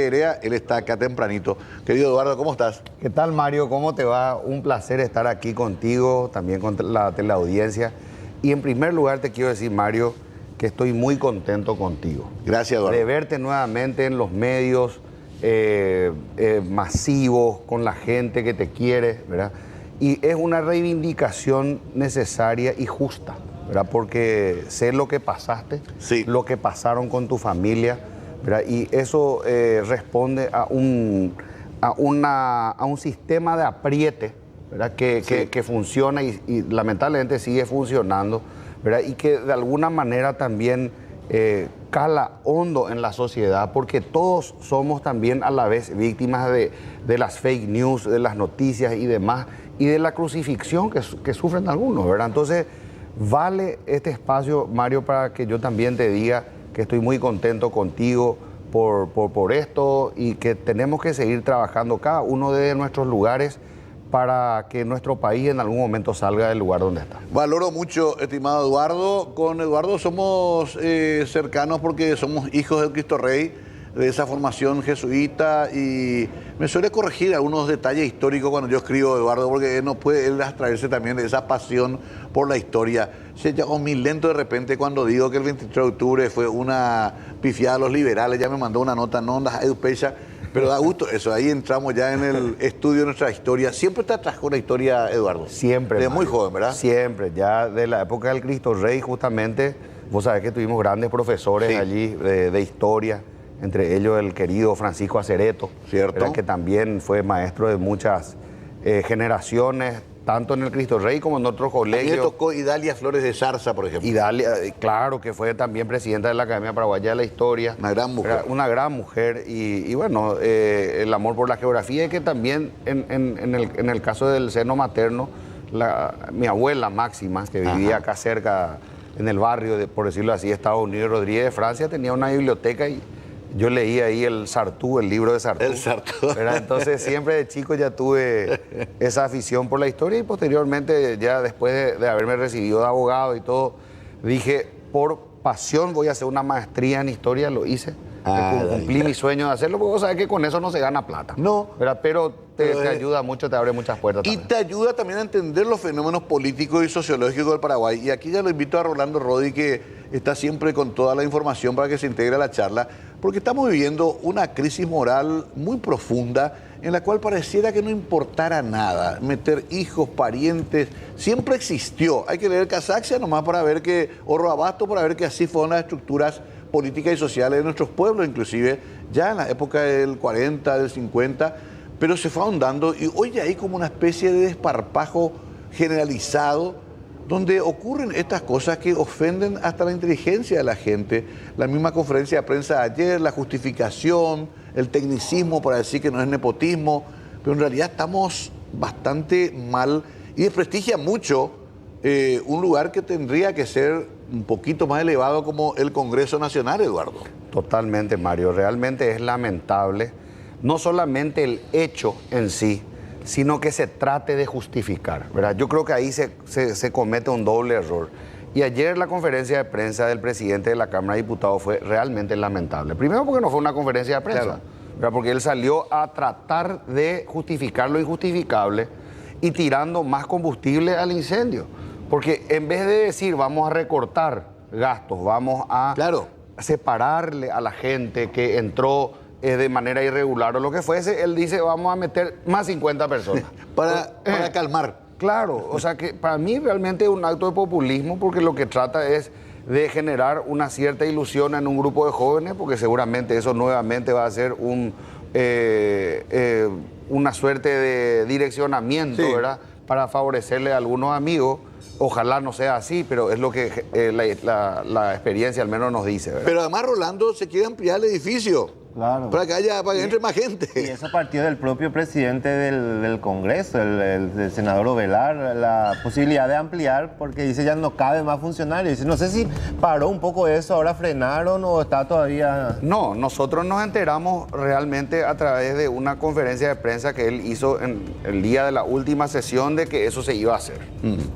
Perea, él está acá tempranito. Querido Eduardo, ¿cómo estás? ¿Qué tal, Mario? ¿Cómo te va? Un placer estar aquí contigo, también con la teleaudiencia. Y en primer lugar te quiero decir, Mario, que estoy muy contento contigo. Gracias, Eduardo. De verte nuevamente en los medios masivos, con la gente que te quiere, ¿verdad? Y es una reivindicación necesaria y justa, ¿verdad? Porque sé lo que pasaste, Sí. lo que pasaron con tu familia, ¿verdad? Y eso responde a un sistema de apriete, ¿verdad? Que funciona y lamentablemente sigue funcionando, ¿verdad? Y que de alguna manera también cala hondo en la sociedad, porque todos somos también a la vez víctimas de las fake news, de las noticias y demás, y de la crucifixión que sufren algunos, ¿verdad? Entonces, vale este espacio, Mario, para que yo también te diga que estoy muy contento contigo por esto y que tenemos que seguir trabajando cada uno de nuestros lugares para que nuestro país en algún momento salga del lugar donde está. Valoro mucho, estimado Eduardo. Con Eduardo somos cercanos porque somos hijos del Cristo Rey, de esa formación jesuita, y me suele corregir algunos detalles históricos cuando yo escribo, Eduardo, porque él no puede abstraerse también de esa pasión por la historia. Se llama muy lento de repente cuando digo que el 23 de octubre fue una pifiada a los liberales. Ya me mandó una nota, no andas a Edupecha, pero da gusto eso. Ahí entramos ya en el estudio de nuestra historia. Siempre te atrajo la historia, Eduardo. Siempre. De Mario, muy joven, ¿verdad? Siempre, ya de la época del Cristo Rey, justamente. Vos sabés que tuvimos grandes profesores Sí. allí de historia, entre ellos el querido Francisco Acereto, Cierto. que también fue maestro de muchas generaciones, tanto en el Cristo Rey como en otros A mí me colegios. tocó Idalia Flores de Zarza, por ejemplo. Y Dalia, claro, que fue también presidenta de la Academia Paraguaya de la Historia. Una gran mujer. Era una gran mujer. Y bueno, el amor por la geografía, y que también en el caso del seno materno, mi abuela Máxima, que vivía acá cerca, en el barrio, por decirlo así, Estados Unidos, Rodríguez de Francia, tenía una biblioteca y yo leía ahí el Sartú, el libro de Sartú. El Sartú. ¿Verdad? Entonces siempre de chico ya tuve esa afición por la historia, y posteriormente, ya después de haberme recibido de abogado y todo, dije, por pasión voy a hacer una maestría en historia. Lo hice. Cumplí mi sueño de hacerlo, porque vos sabés que con eso no se gana plata. No. ¿Verdad? Pero te ayuda mucho, te abre muchas puertas Y también. te ayuda también a entender los fenómenos políticos y sociológicos del Paraguay. Y aquí ya lo invito a Rolando Rodi, que está siempre con toda la información para que se integre a la charla, porque estamos viviendo una crisis moral muy profunda en la cual pareciera que no importara nada. Meter hijos, parientes, siempre existió. Hay que leer Casaxia nomás para ver que, o Roabasto, para ver que así fueron las estructuras políticas y sociales de nuestros pueblos, inclusive ya en la época del 40, del 50, pero se fue ahondando, y hoy ya hay como una especie de desparpajo generalizado donde ocurren estas cosas que ofenden hasta la inteligencia de la gente. La misma conferencia de prensa de ayer, la justificación, el tecnicismo para decir que no es nepotismo, pero en realidad estamos bastante mal y desprestigia mucho un lugar que tendría que ser un poquito más elevado como el Congreso Nacional, Eduardo. Totalmente, Mario. Realmente es lamentable, no solamente el hecho en sí, sino que se trate de justificar, ¿verdad? Yo creo que ahí se comete un doble error. Y ayer la conferencia de prensa del presidente de la Cámara de Diputados fue realmente lamentable. Primero porque no fue una conferencia de prensa, Claro. ¿verdad? Porque él salió a tratar de justificar lo injustificable y tirando más combustible al incendio. Porque en vez de decir vamos a recortar gastos, vamos a Claro. separarle a la gente que entró de manera irregular o lo que fuese, él dice vamos a meter más 50 personas. Para calmar. Claro, o sea que para mí realmente es un acto de populismo, porque lo que trata es de generar una cierta ilusión en un grupo de jóvenes, porque seguramente eso nuevamente va a ser una suerte de direccionamiento, Sí. ¿verdad? Para favorecerle a algunos amigos. Ojalá no sea así, pero es lo que la experiencia al menos nos dice, ¿verdad? Pero además, Rolando, se quiere ampliar el edificio. Claro. Para que entre más gente. Y eso partió del propio presidente del Congreso, el senador Ovelar, la posibilidad de ampliar, porque dice ya no cabe más funcionarios. Dice, no sé si paró un poco eso, ahora frenaron o está todavía... No, nosotros nos enteramos realmente a través de una conferencia de prensa que él hizo en el día de la última sesión, de que eso se iba a hacer.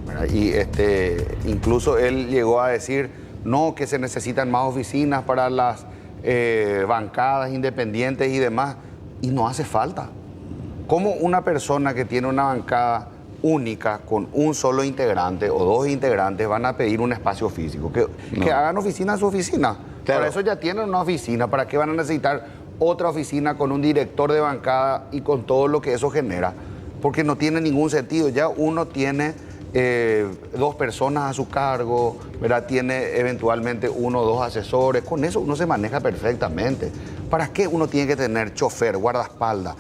¿Verdad? Y incluso él llegó a decir, no, que se necesitan más oficinas para las bancadas independientes y demás, y no hace falta. ¿Cómo una persona que tiene una bancada única con un solo integrante o dos integrantes van a pedir un espacio físico? Que hagan oficina en su oficina. Claro. Para eso ya tienen una oficina. ¿Para qué van a necesitar otra oficina con un director de bancada y con todo lo que eso genera? Porque no tiene ningún sentido. Ya uno tiene 2 personas a su cargo, ¿verdad? Tiene eventualmente 1 o 2 asesores. Con eso uno se maneja perfectamente. ¿Para qué uno tiene que tener chofer, guardaespaldas?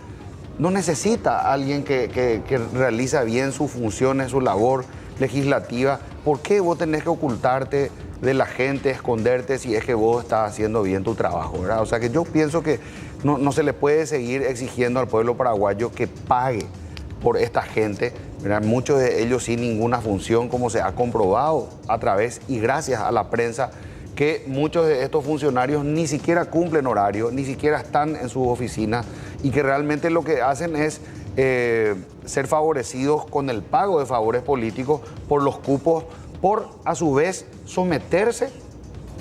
No necesita alguien que realiza bien sus funciones, su labor legislativa. ¿Por qué vos tenés que ocultarte de la gente, esconderte si es que vos estás haciendo bien tu trabajo, ¿verdad? O sea que yo pienso que no se le puede seguir exigiendo al pueblo paraguayo que pague por esta gente, ¿verdad? Muchos de ellos sin ninguna función, como se ha comprobado a través y gracias a la prensa, que muchos de estos funcionarios ni siquiera cumplen horario, ni siquiera están en sus oficinas y que realmente lo que hacen es ser favorecidos con el pago de favores políticos por los cupos, por a su vez someterse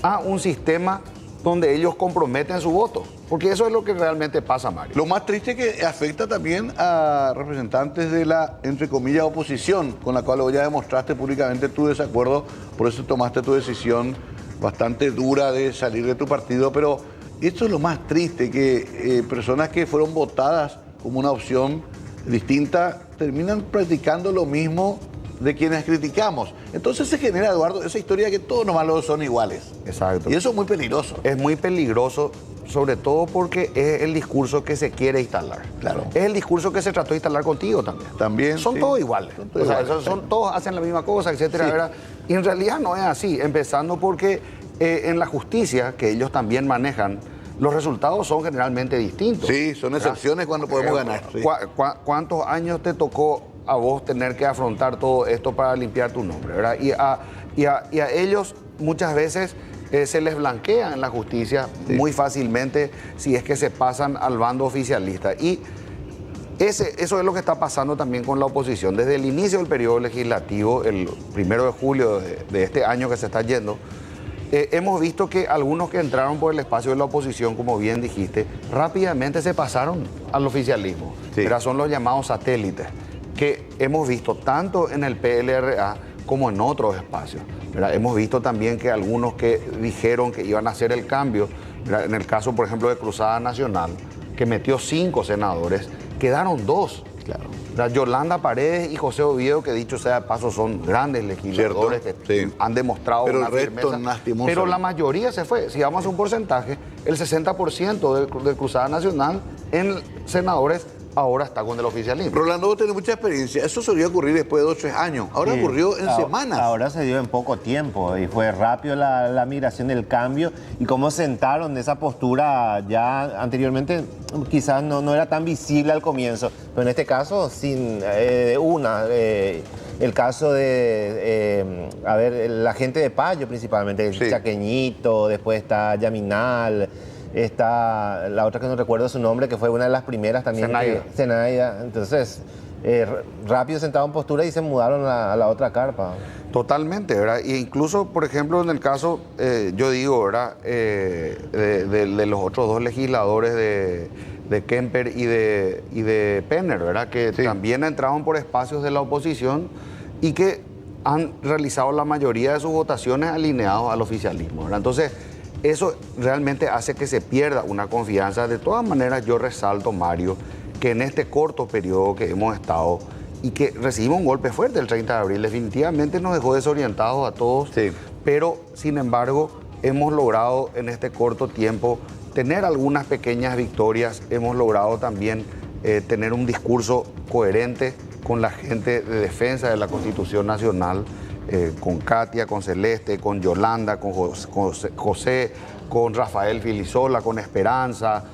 a un sistema donde ellos comprometen su voto. Porque eso es lo que realmente pasa, Mario. Lo más triste es que afecta también a representantes de la, entre comillas, oposición, con la cual hoy ya demostraste públicamente tu desacuerdo, por eso tomaste tu decisión bastante dura de salir de tu partido, pero esto es lo más triste, que personas que fueron votadas como una opción distinta terminan practicando lo mismo de quienes criticamos. Entonces se genera, Eduardo, esa historia que todos nomás los son iguales. Exacto. Y eso es muy peligroso. Es muy peligroso, sobre todo porque es el discurso que se quiere instalar. Claro. Es el discurso que se trató de instalar contigo también. También. Son sí. todos iguales. Son todos iguales. Todos hacen la misma cosa, etcétera, Sí. ¿verdad? Y en realidad no es así, empezando porque en la justicia, que ellos también manejan, los resultados son generalmente distintos. Sí, son excepciones cuando podemos ganar. Sí. ¿Cuántos años te tocó a vos tener que afrontar todo esto para limpiar tu nombre, ¿verdad? Y a ellos muchas veces se les blanquea en la justicia muy fácilmente si es que se pasan al bando oficialista. Y eso es lo que está pasando también con la oposición. Desde el inicio del periodo legislativo, el 1 de julio de este año que se está yendo, hemos visto que algunos que entraron por el espacio de la oposición, como bien dijiste, rápidamente se pasaron al oficialismo. Sí. ¿Verdad? Son los llamados satélites, que hemos visto tanto en el PLRA como en otros espacios, ¿verdad? Hemos visto también que algunos que dijeron que iban a hacer el cambio, ¿verdad? En el caso, por ejemplo, de Cruzada Nacional, que metió 5 senadores, quedaron 2. Claro. ¿Verdad? Yolanda Paredes y José Oviedo, que dicho sea de paso son grandes legisladores, Cierto, que sí. han demostrado Pero una el resto, firmeza. lastimoso. Pero la mayoría se fue. Si vamos a un porcentaje, el 60% de Cruzada Nacional en senadores ahora está con el oficialismo. Rolando, vos tenés mucha experiencia. Eso solía ocurrir después de 8 años. Ahora Sí. ocurrió en semanas. Ahora se dio en poco tiempo y fue rápido la migración del cambio y cómo sentaron de esa postura ya anteriormente, quizás no era tan visible al comienzo, pero en este caso, el caso de, la gente de Payo principalmente, Sí. Chaqueñito, después está Yaminal. Está la otra que no recuerdo su nombre, que fue una de las primeras también. Zenaida. Entonces, rápido sentaron postura y se mudaron a la otra carpa. Totalmente, ¿verdad? E incluso, por ejemplo, en el caso, yo digo, ¿verdad? De los otros 2 legisladores de Kemper y de Penner, ¿verdad? Que también entraron por espacios de la oposición y que han realizado la mayoría de sus votaciones alineados al oficialismo, ¿verdad? Entonces, eso realmente hace que se pierda una confianza. De todas maneras, yo resalto, Mario, que en este corto periodo que hemos estado y que recibimos un golpe fuerte el 30 de abril, definitivamente nos dejó desorientados a todos, Sí. pero sin embargo hemos logrado en este corto tiempo tener algunas pequeñas victorias, hemos logrado también tener un discurso coherente con la gente de defensa de la Constitución Nacional, con Katia, con Celeste, con Yolanda, con José, con Rafael Filisola, con Esperanza,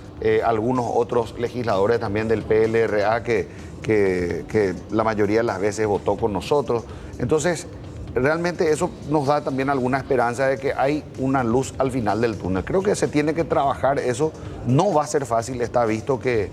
algunos otros legisladores también del PLRA que la mayoría de las veces votó con nosotros. Entonces, realmente eso nos da también alguna esperanza de que hay una luz al final del túnel. Creo que se tiene que trabajar eso. No va a ser fácil, está visto que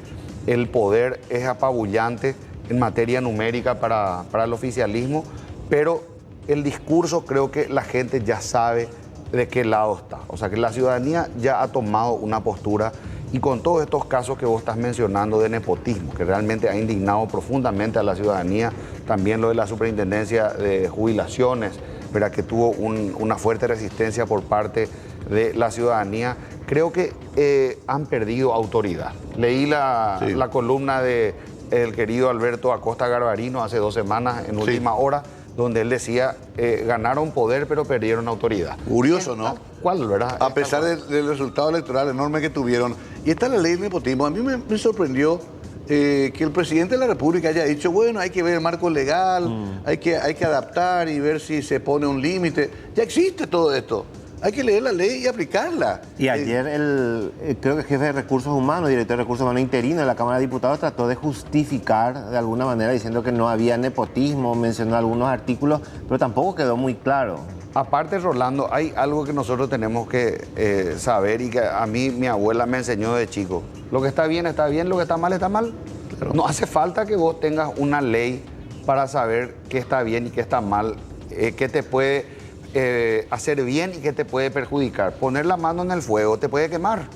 el poder es apabullante en materia numérica para el oficialismo, pero el discurso creo que la gente ya sabe de qué lado está. O sea que la ciudadanía ya ha tomado una postura, y con todos estos casos que vos estás mencionando de nepotismo, que realmente ha indignado profundamente a la ciudadanía, también lo de la superintendencia de jubilaciones, ¿verdad? Que tuvo una fuerte resistencia por parte de la ciudadanía, creo que han perdido autoridad. Leí la columna del querido Alberto Acosta Garbarino hace 2 semanas en Última Hora, donde él decía, ganaron poder pero perdieron autoridad. Curioso, ¿no? ¿Cuál, verdad? A pesar del resultado electoral enorme que tuvieron. Y está la ley del nepotismo. A mí me sorprendió que el presidente de la República haya dicho, bueno, hay que ver el marco legal, hay que adaptar y ver si se pone un límite. Ya existe todo esto. Hay que leer la ley y aplicarla. Y ayer creo que el jefe de Recursos Humanos, director de Recursos Humanos interino de la Cámara de Diputados, trató de justificar de alguna manera diciendo que no había nepotismo, mencionó algunos artículos, pero tampoco quedó muy claro. Aparte, Rolando, hay algo que nosotros tenemos que saber, y que a mí mi abuela me enseñó de chico. Lo que está bien, lo que está mal, está mal. Claro. No hace falta que vos tengas una ley para saber qué está bien y qué está mal, qué te puede hacer bien y qué te puede perjudicar. Poner la mano en el fuego te puede quemar,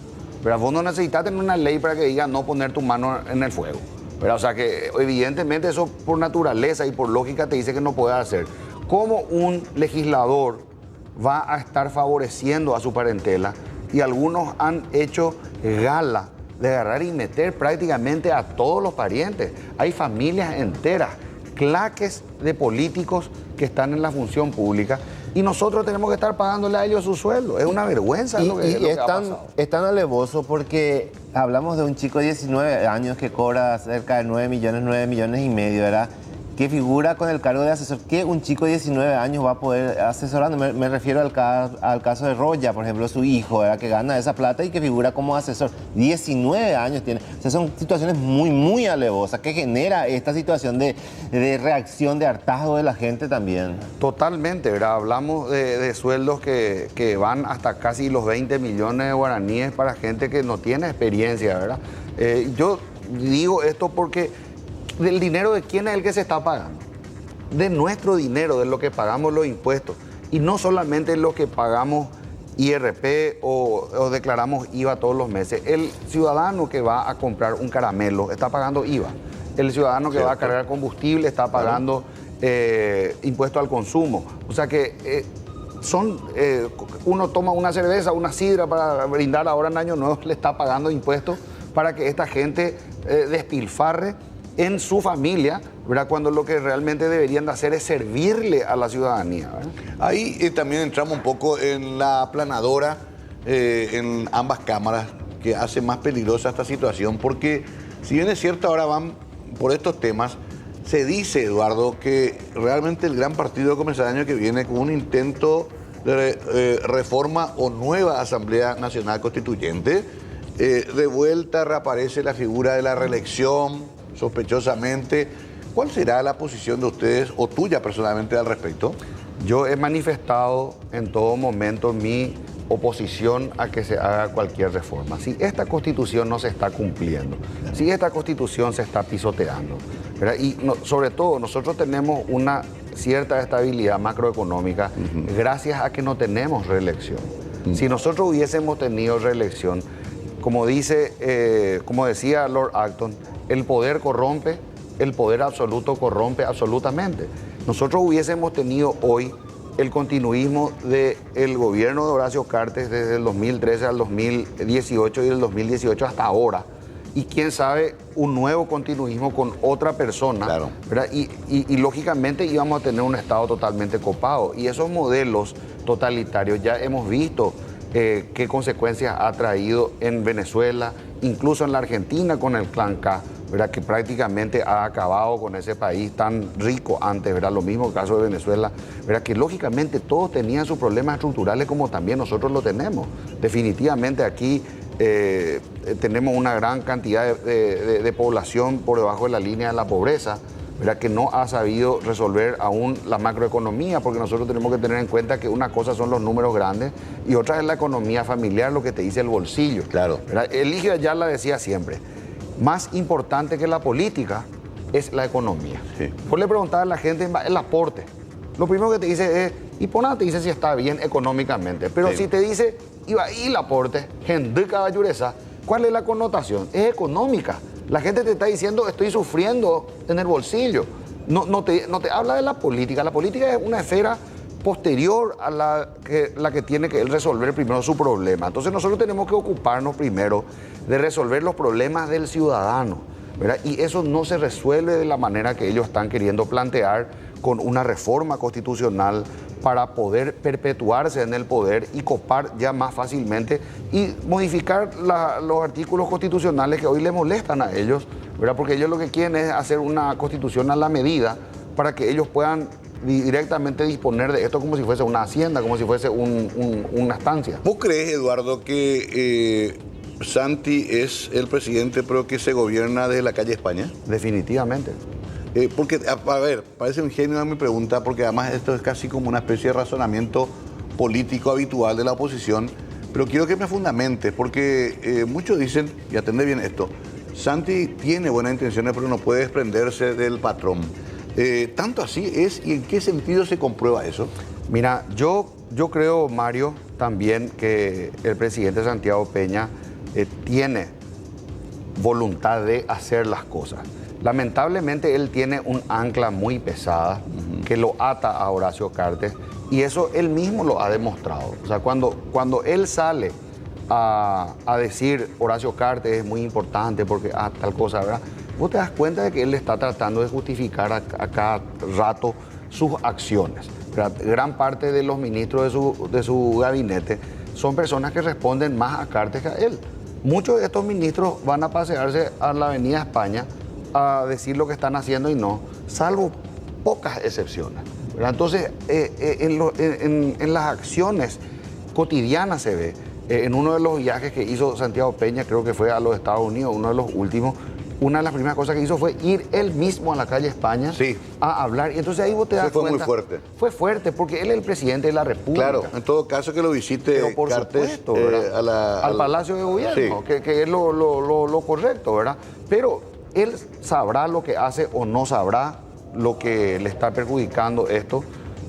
pero vos no necesitas tener una ley para que diga no poner tu mano en el fuego, ¿verdad? O sea que evidentemente eso por naturaleza y por lógica te dice que no puedes hacer. ¿Cómo un legislador va a estar favoreciendo a su parentela? Y algunos han hecho gala de agarrar y meter prácticamente a todos los parientes. Hay familias enteras, claques de políticos que están en la función pública, y nosotros tenemos que estar pagándole a ellos su sueldo. Es una vergüenza lo que ha pasado. Es tan alevoso porque hablamos de un chico de 19 años que cobra cerca de 9 millones y medio, ¿verdad? Que figura con el cargo de asesor. ¿Qué un chico de 19 años va a poder asesorando? Me refiero al caso de Roya, por ejemplo, su hijo, ¿verdad? Que gana esa plata y que figura como asesor. 19 años tiene. O sea, son situaciones muy, muy alevosas que genera esta situación de reacción, de hartazgo de la gente también. Totalmente, ¿verdad? Hablamos de sueldos que van hasta casi los 20 millones de guaraníes para gente que no tiene experiencia, ¿verdad? Yo digo esto porque ¿del dinero de quién es el que se está pagando? De nuestro dinero, de lo que pagamos los impuestos. Y no solamente lo que pagamos IRP o declaramos IVA todos los meses. El ciudadano que va a comprar un caramelo está pagando IVA. El ciudadano que va a cargar combustible está pagando impuesto al consumo. O sea que uno toma una cerveza, una sidra para brindar ahora en Año Nuevo, le está pagando impuestos para que esta gente despilfarre en su familia, ¿verdad? Cuando lo que realmente deberían de hacer es servirle a la ciudadanía, ¿verdad? Ahí también entramos un poco en la aplanadora en ambas cámaras, que hace más peligrosa esta situación, porque si bien es cierto ahora van por estos temas, se dice, Eduardo, que realmente el gran partido comenzará el año que viene con un intento de reforma o nueva Asamblea Nacional Constituyente. De vuelta reaparece la figura de la reelección, sospechosamente. ¿Cuál será la posición de ustedes o tuya personalmente al respecto? Yo he manifestado en todo momento mi oposición a que se haga cualquier reforma. Si esta Constitución no se está cumpliendo, si esta Constitución se está pisoteando, ¿verdad? Y sobre todo nosotros tenemos una cierta estabilidad macroeconómica gracias a que no tenemos reelección. Si nosotros hubiésemos tenido reelección, como decía Lord Acton, el poder corrompe, el poder absoluto corrompe absolutamente. Nosotros hubiésemos tenido hoy el continuismo del gobierno de Horacio Cartes desde el 2013 al 2018 y del 2018 hasta ahora. Y quién sabe, un nuevo continuismo con otra persona, claro, ¿verdad? Y lógicamente íbamos a tener un Estado totalmente copado. Y esos modelos totalitarios ya hemos visto qué consecuencias ha traído en Venezuela, incluso en la Argentina con el Clan K, ¿verdad? Que prácticamente ha acabado con ese país tan rico antes, ¿verdad? Lo mismo el caso de Venezuela, ¿verdad? Que lógicamente todos tenían sus problemas estructurales como también nosotros lo tenemos. Definitivamente aquí tenemos una gran cantidad de población por debajo de la línea de la pobreza, ¿verdad? Que no ha sabido resolver aún la macroeconomía, porque nosotros tenemos que tener en cuenta que una cosa son los números grandes y otra es la economía familiar, lo que te dice el bolsillo. Claro. ¿Verdad? Eligio Ayala decía siempre, más importante que la política es la economía. Sí. Vos le preguntás a la gente el aporte. Lo primero que te dice es, Y por nada te dice si está bien económicamente. Pero Sí. si te dice, iba ahí Laporte, gente caballureza, ¿cuál es la connotación? Es económica. La gente te está diciendo, estoy sufriendo en el bolsillo. No te habla de la política. La política es una esfera posterior a la que tiene que él resolver primero su problema. Entonces nosotros tenemos que ocuparnos primero de resolver los problemas del ciudadano, ¿verdad? Y eso no se resuelve de la manera que ellos están queriendo plantear, con una reforma constitucional para poder perpetuarse en el poder y copar ya más fácilmente y modificar los artículos constitucionales que hoy le molestan a ellos, ¿verdad? Porque ellos lo que quieren es hacer una constitución a la medida para que ellos puedan directamente disponer de esto como si fuese una hacienda, como si fuese una estancia. ¿Vos crees, Eduardo, que Santi es el presidente pero que se gobierna desde la calle España? Definitivamente. Porque, a ver, parece ingenua mi pregunta, porque además esto es casi como una especie de razonamiento político habitual de la oposición, pero quiero que me fundamentes, porque muchos dicen, y atendé bien esto, Santi tiene buenas intenciones, pero no puede desprenderse del patrón. ¿Tanto así es? ¿Y en qué sentido se comprueba eso? Mira, yo creo, Mario, también que el presidente Santiago Peña tiene voluntad de hacer las cosas. Lamentablemente él tiene un ancla muy pesada que lo ata a Horacio Cartes y eso él mismo lo ha demostrado. O sea, cuando él sale a decir Horacio Cartes es muy importante porque tal cosa, ¿verdad? Vos te das cuenta de que él está tratando de justificar a cada rato sus acciones. Gran parte de los ministros de su gabinete son personas que responden más a Cartes que a él. Muchos de estos ministros van a pasearse a la Avenida España a decir lo que están haciendo y no, salvo pocas excepciones, ¿verdad? Entonces, en las acciones cotidianas se ve. En uno de los viajes que hizo Santiago Peña, creo que fue a los Estados Unidos, uno de los últimos, una de las primeras cosas que hizo fue ir él mismo a la calle España a hablar. Y entonces ahí vos te das cuenta. Fue muy fuerte. Fue fuerte porque él es el presidente de la República. Claro, en todo caso que lo visite pero por Cartes supuesto, al Palacio de Gobierno, sí. que es lo correcto, ¿verdad? Pero él sabrá lo que hace o no sabrá lo que le está perjudicando esto.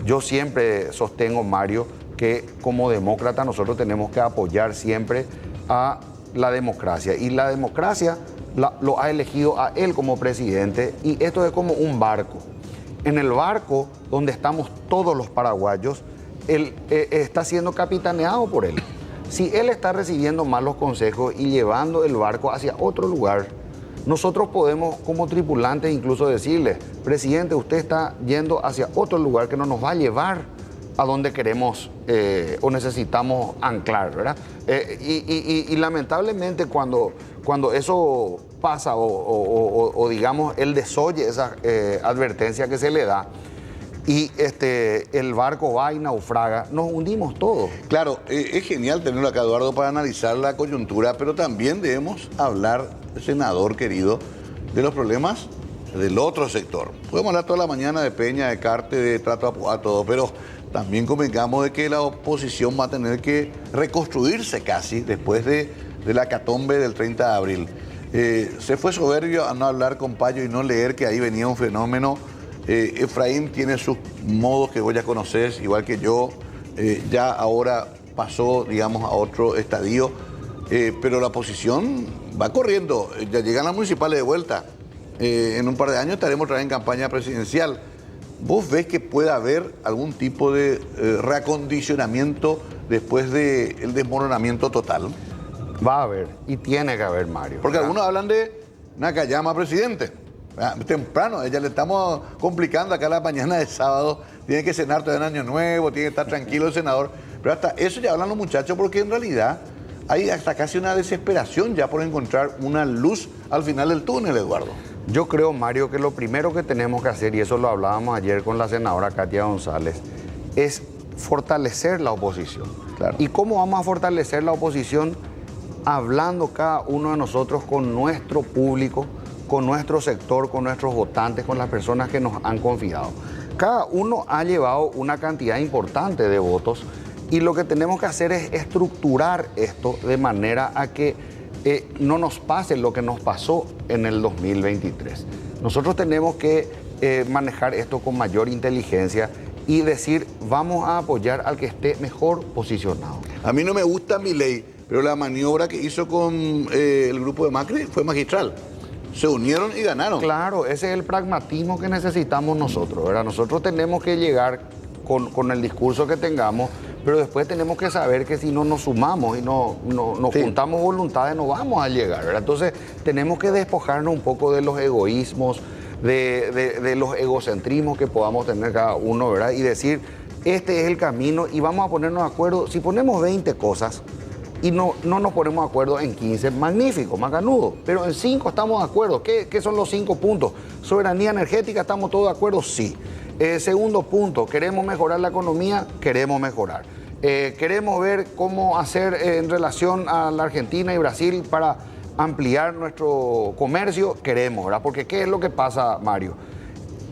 Yo siempre sostengo, Mario, que como demócrata nosotros tenemos que apoyar siempre a la democracia. Y la democracia lo ha elegido a él como presidente y esto es como un barco. En el barco donde estamos todos los paraguayos, él está siendo capitaneado por él. Si él está recibiendo malos consejos y llevando el barco hacia otro lugar, nosotros podemos como tripulantes incluso decirle, presidente, usted está yendo hacia otro lugar que no nos va a llevar a donde queremos o necesitamos anclar, ¿verdad? Y lamentablemente cuando eso pasa o digamos él desoye esa advertencia que se le da y el barco va y naufraga, nos hundimos todos. Claro, es genial tenerlo acá, Eduardo, para analizar la coyuntura, pero también debemos hablar, senador querido, de los problemas del otro sector. Podemos hablar toda la mañana de Peña, de Cartes, de trato a todo, pero también convengamos de que la oposición va a tener que reconstruirse casi después de la hecatombe del 30 de abril. Se fue soberbio a no hablar con Payo y no leer que ahí venía un fenómeno. Efraín tiene sus modos que vos ya conocés, igual que yo. Ya ahora pasó, digamos, a otro estadio. Pero la oposición va corriendo. Ya llegan las municipales de vuelta. En un par de años estaremos otra vez en campaña presidencial. ¿Vos ves que puede haber algún tipo de reacondicionamiento después del desmoronamiento total? Va a haber, y tiene que haber, Mario. Porque algunos hablan de Nakayama presidente. Temprano, ya le estamos complicando acá la mañana de sábado. Tiene que cenar todavía en Año Nuevo, tiene que estar tranquilo el senador. Pero hasta eso ya hablan los muchachos porque en realidad hay hasta casi una desesperación ya por encontrar una luz al final del túnel, Eduardo. Yo creo, Mario, que lo primero que tenemos que hacer, y eso lo hablábamos ayer con la senadora Katia González, es fortalecer la oposición. Claro. ¿Y cómo vamos a fortalecer la oposición? Hablando cada uno de nosotros con nuestro público, con nuestro sector, con nuestros votantes, con las personas que nos han confiado. Cada uno ha llevado una cantidad importante de votos y lo que tenemos que hacer es estructurar esto de manera a que no nos pase lo que nos pasó en el 2023. Nosotros tenemos que manejar esto con mayor inteligencia y decir, vamos a apoyar al que esté mejor posicionado. A mí no me gusta Milei, pero la maniobra que hizo con el grupo de Macri fue magistral. Se unieron y ganaron. Claro, ese es el pragmatismo que necesitamos nosotros, ¿verdad? Nosotros tenemos que llegar con el discurso que tengamos, pero después tenemos que saber que si no nos sumamos y nos juntamos voluntades, no vamos a llegar, ¿verdad? Entonces, tenemos que despojarnos un poco de los egoísmos, de los egocentrismos que podamos tener cada uno, ¿verdad? Y decir, este es el camino y vamos a ponernos de acuerdo. Si ponemos 20 cosas y no nos ponemos de acuerdo en 15, magnífico, macanudo, pero en 5 estamos de acuerdo. ¿Qué son los 5 puntos? Soberanía energética, ¿estamos todos de acuerdo? Sí. Segundo punto, ¿queremos mejorar la economía? Queremos mejorar. Queremos ver cómo hacer en relación a la Argentina y Brasil para ampliar nuestro comercio. Queremos, ¿verdad? Porque ¿qué es lo que pasa, Mario?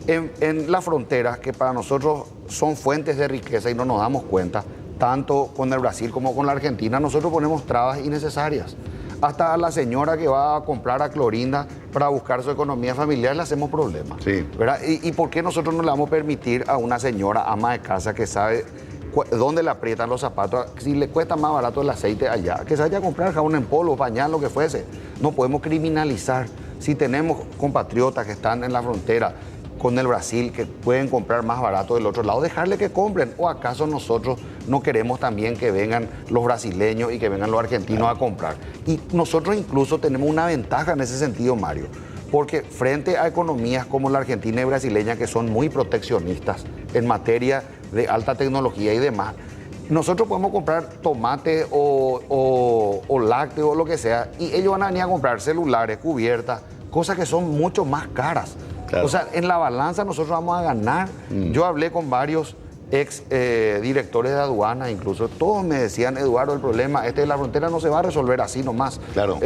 En las fronteras, que para nosotros son fuentes de riqueza y no nos damos cuenta, tanto con el Brasil como con la Argentina, nosotros ponemos trabas innecesarias. Hasta a la señora que va a comprar a Clorinda para buscar su economía familiar le hacemos problemas. Sí. ¿Verdad? ¿Y por qué nosotros no le vamos a permitir a una señora ama de casa que sabe dónde le aprietan los zapatos, si le cuesta más barato el aceite allá, que se vaya a comprar jabón en polvo, pañal, lo que fuese? No podemos criminalizar. Si tenemos compatriotas que están en la frontera con el Brasil, que pueden comprar más barato del otro lado, dejarle que compren. ¿O acaso nosotros no queremos también que vengan los brasileños y que vengan los argentinos a comprar? Y nosotros incluso tenemos una ventaja en ese sentido, Mario, porque frente a economías como la argentina y brasileña, que son muy proteccionistas en materia de alta tecnología y demás, nosotros podemos comprar tomate o lácteos o lo que sea, y ellos van a venir a comprar celulares, cubiertas, cosas que son mucho más caras. Claro. O sea, en la balanza nosotros vamos a ganar. Yo hablé con varios ex directores de aduanas, incluso todos me decían, Eduardo, el problema de la frontera no se va a resolver así nomás. Claro.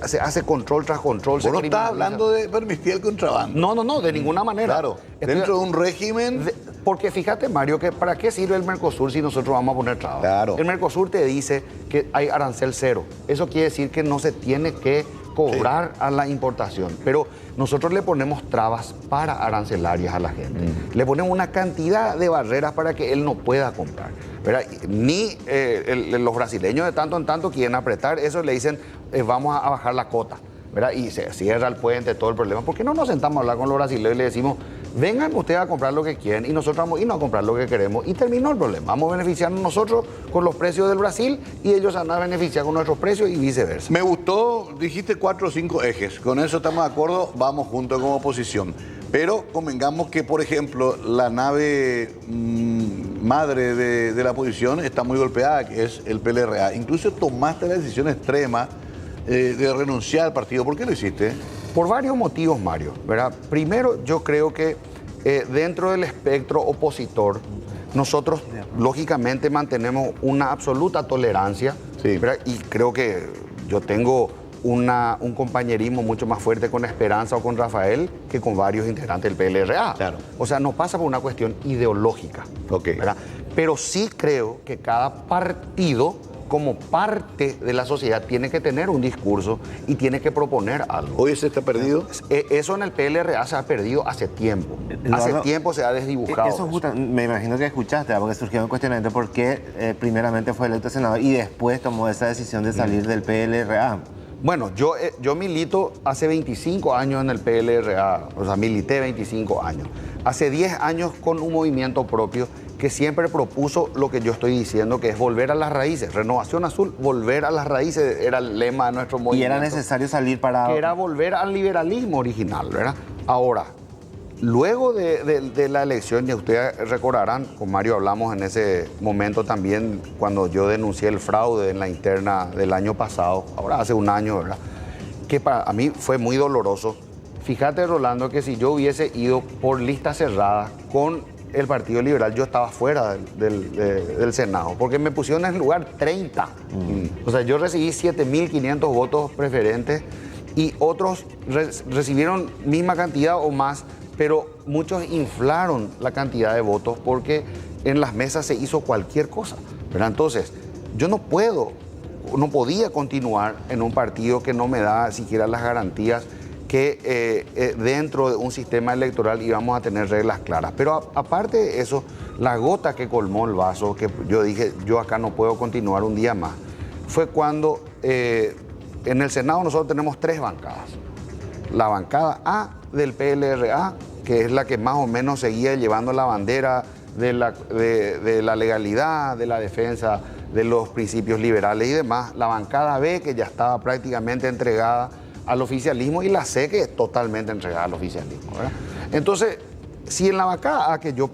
Se hace control tras control. Vos no estás hablando de permitir el contrabando. No, de ninguna manera. Claro, dentro de un régimen... Porque fíjate, Mario, que ¿para qué sirve el Mercosur si nosotros vamos a poner trabas? Claro. El Mercosur te dice que hay arancel cero. Eso quiere decir que no se tiene que cobrar a la importación, pero nosotros le ponemos trabas para arancelarias a la gente. Le ponemos una cantidad de barreras para que él no pueda comprar, ¿verdad? Ni los brasileños de tanto en tanto quieren apretar eso, le dicen vamos a bajar la cota, ¿verdad? Y se cierra el puente, todo el problema. ¿Por qué no nos sentamos a hablar con los brasileños y le decimos, vengan ustedes a comprar lo que quieren y nosotros vamos a irnos a comprar lo que queremos? Y terminó el problema. Vamos a beneficiarnos nosotros con los precios del Brasil y ellos van a beneficiar con nuestros precios y viceversa. Me gustó, dijiste 4 o 5 ejes. Con eso estamos de acuerdo, vamos juntos como oposición. Pero convengamos que, por ejemplo, la nave madre de la oposición está muy golpeada, que es el PLRA. Incluso tomaste la decisión extrema de renunciar al partido. ¿Por qué lo hiciste? Por varios motivos, Mario, ¿verdad? Primero, yo creo que dentro del espectro opositor, nosotros lógicamente mantenemos una absoluta tolerancia, sí, ¿verdad? Y creo que yo tengo un compañerismo mucho más fuerte con Esperanza o con Rafael que con varios integrantes del PLRA. Claro. O sea, no pasa por una cuestión ideológica, ¿verdad? Pero sí creo que cada partido, como parte de la sociedad, tiene que tener un discurso y tiene que proponer algo. ¿Hoy se está perdido? Eso en el PLRA se ha perdido hace tiempo. Hace tiempo se ha desdibujado. Eso me imagino que escuchaste, porque surgió un cuestionamiento por qué primeramente fue electo senador y después tomó esa decisión de salir del PLRA. Bueno, yo milito hace 25 años en el PLRA, o sea, milité 25 años. Hace 10 años con un movimiento propio que siempre propuso lo que yo estoy diciendo, que es volver a las raíces. Renovación Azul, volver a las raíces, era el lema de nuestro movimiento. Y era necesario salir para... Que era volver al liberalismo original, ¿verdad? Ahora, luego de la elección, y ustedes recordarán, con Mario hablamos en ese momento también, cuando yo denuncié el fraude en la interna del año pasado, ahora hace un año, ¿verdad? Que para mí fue muy doloroso. Fíjate, Rolando, que si yo hubiese ido por lista cerrada con el Partido Liberal, yo estaba fuera del Senado, porque me pusieron en el lugar 30. O sea, yo recibí 7.500 votos preferentes y otros recibieron misma cantidad o más, pero muchos inflaron la cantidad de votos porque en las mesas se hizo cualquier cosa, ¿verdad? Entonces, yo no podía continuar en un partido que no me da siquiera las garantías que dentro de un sistema electoral íbamos a tener reglas claras. Pero aparte de eso, la gota que colmó el vaso, que yo dije, yo acá no puedo continuar un día más, fue cuando en el Senado nosotros tenemos 3 bancadas. La bancada A del PLRA, que es la que más o menos seguía llevando la bandera de la legalidad, de la defensa de los principios liberales y demás. La bancada B, que ya estaba prácticamente entregada al oficialismo, y la C, que es totalmente entregada al oficialismo, ¿verdad? Entonces, si en la bancada A que yo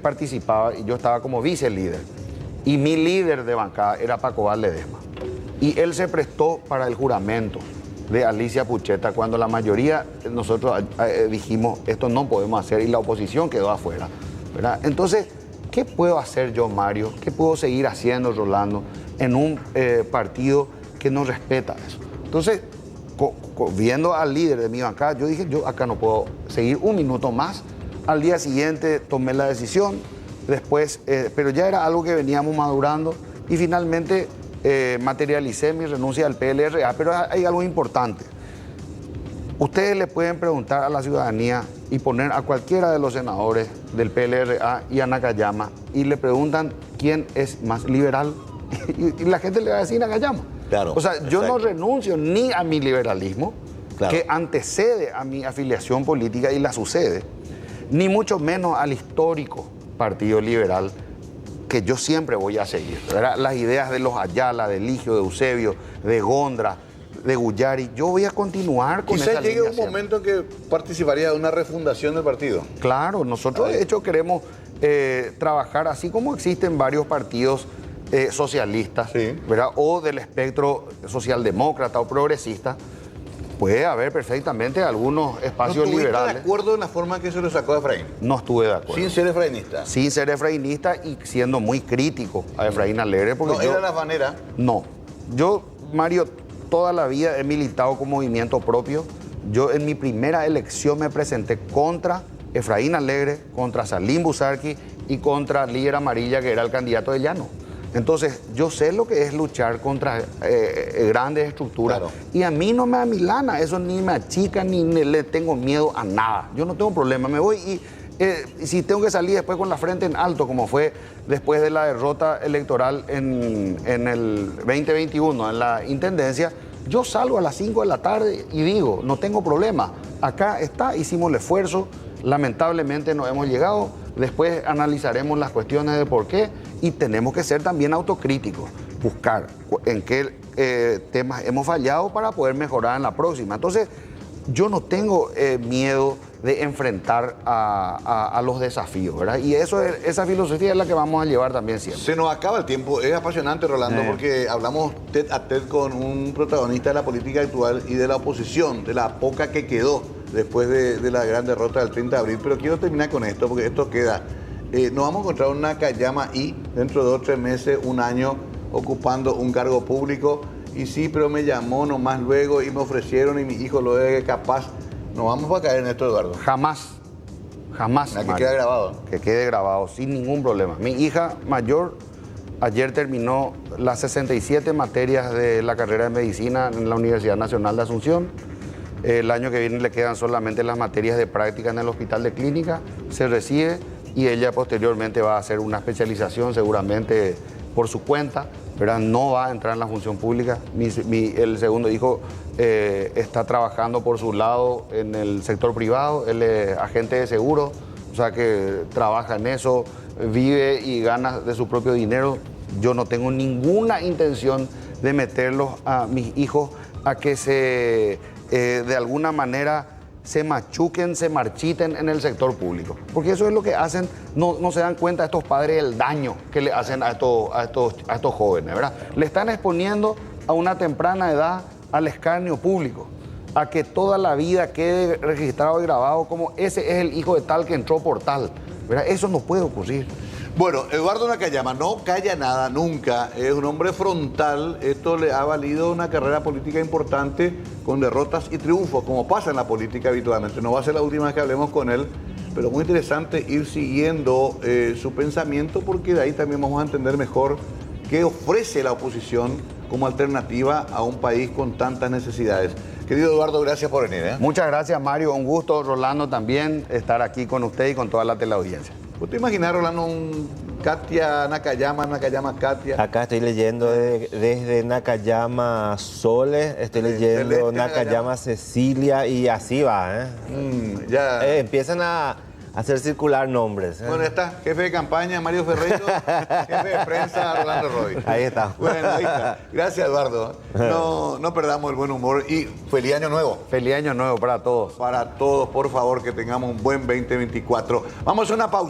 participaba, y yo estaba como vicelíder, y mi líder de bancada era Paco Val Ledesma, y él se prestó para el juramento de Alicia Pucheta, cuando la mayoría nosotros dijimos, esto no podemos hacer, y la oposición quedó afuera, ¿verdad? Entonces, ¿qué puedo hacer yo, Mario? ¿Qué puedo seguir haciendo, Rolando, en un partido que no respeta eso? Entonces, viendo al líder de mi bancada, yo dije, yo acá no puedo seguir un minuto más. Al día siguiente tomé la decisión, después, pero ya era algo que veníamos madurando, y finalmente materialicé mi renuncia al PLRA. Pero hay algo importante. Ustedes le pueden preguntar a la ciudadanía y poner a cualquiera de los senadores del PLRA y a Nakayama y le preguntan quién es más liberal y la gente le va a decir Nakayama. Claro, o sea, yo no renuncio ni a mi liberalismo, claro, que antecede a mi afiliación política y la sucede, ni mucho menos al histórico Partido Liberal, que yo siempre voy a seguir, ¿verdad? Las ideas de los Ayala, de Ligio, de Eusebio, de Gondra, de Guyari, yo voy a continuar con esa línea. Quizás llegue un siempre. momento en que participaría de una refundación del partido. Claro, nosotros de hecho queremos trabajar así como existen varios partidos socialistas, Sí. ¿verdad? O del espectro socialdemócrata o progresista. Puede haber perfectamente algunos espacios ¿No estuviste liberales. de acuerdo en la forma que se lo sacó a Efraín? No estuve de acuerdo. Sin ser efraínista. Sin ser efraínista y siendo muy crítico a Efraín Alegre. Porque No, yo, era la manera. No. Yo, Mario, toda la vida he militado con movimiento propio. Yo en mi primera elección me presenté contra Efraín Alegre, contra Salim Busarqui y contra Líder Amarilla, que era el candidato de Llano. Entonces, yo sé lo que es luchar contra grandes estructuras. Claro. Y a mí no me amilana, eso ni me achica, ni le tengo miedo a nada. Yo no tengo problema, me voy y si tengo que salir después con la frente en alto, como fue después de la derrota electoral en el 2021 en la Intendencia, yo salgo a las 5 de la tarde y digo, no tengo problema. Acá está, hicimos el esfuerzo, lamentablemente no hemos llegado. Después analizaremos las cuestiones de por qué y tenemos que ser también autocríticos, buscar en qué temas hemos fallado para poder mejorar en la próxima. Entonces, yo no tengo miedo de enfrentar a los desafíos, ¿verdad? Y esa filosofía es la que vamos a llevar también siempre. Se nos acaba el tiempo. Es apasionante, Rolando, porque hablamos tete a tete con un protagonista de la política actual y de la oposición, de la poca que quedó después de la gran derrota del 30 de abril. Pero quiero terminar con esto, porque esto queda. Nos vamos a encontrar una Nakayama y dentro de 2 o 3 meses, un año, ocupando un cargo público. Y sí, pero me llamó nomás luego y me ofrecieron y mi hijo lo es capaz. No vamos a caer en esto, Eduardo. Jamás, jamás. Que Mario. quede grabado. Que quede grabado, sin ningún problema. Mi hija mayor ayer terminó las 67 materias de la carrera de medicina en la Universidad Nacional de Asunción. El año que viene le quedan solamente las materias de práctica en el Hospital de Clínica. Se recibe y ella posteriormente va a hacer una especialización seguramente por su cuenta, ¿verdad? No va a entrar en la función pública. El segundo hijo está trabajando por su lado en el sector privado. Él es agente de seguro, o sea que trabaja en eso, vive y gana de su propio dinero. Yo no tengo ninguna intención de meterlos a mis hijos a que de alguna manera se machuquen, se marchiten en el sector público. Porque eso es lo que hacen, no se dan cuenta estos padres del daño que le hacen a estos jóvenes, ¿verdad? Le están exponiendo a una temprana edad al escarnio público, a que toda la vida quede registrado y grabado como ese es el hijo de tal que entró por tal, ¿verdad? Eso no puede ocurrir. Bueno, Eduardo Nakayama no calla nada nunca, es un hombre frontal, esto le ha valido una carrera política importante con derrotas y triunfos, como pasa en la política habitualmente. No va a ser la última vez que hablemos con él, pero muy interesante ir siguiendo su pensamiento, porque de ahí también vamos a entender mejor qué ofrece la oposición como alternativa a un país con tantas necesidades. Querido Eduardo, gracias por venir. Muchas gracias, Mario. Un gusto, Rolando, también estar aquí con usted y con toda la teleaudiencia. ¿Vos te imaginas, Rolando, un Katia Nakayama, Katia? Acá estoy leyendo desde Nakayama Sole, estoy leyendo Celeste Nakayama Cecilia y así va. Ya. Empiezan a hacer circular nombres. Bueno, está, jefe de campaña, Mario Ferreiro, jefe de prensa, Rolando Roy. Ahí está. Bueno, ahí está. Gracias, Eduardo. No perdamos el buen humor y feliz año nuevo. Feliz año nuevo para todos. Para todos, por favor, que tengamos un buen 2024. Vamos a una pausa.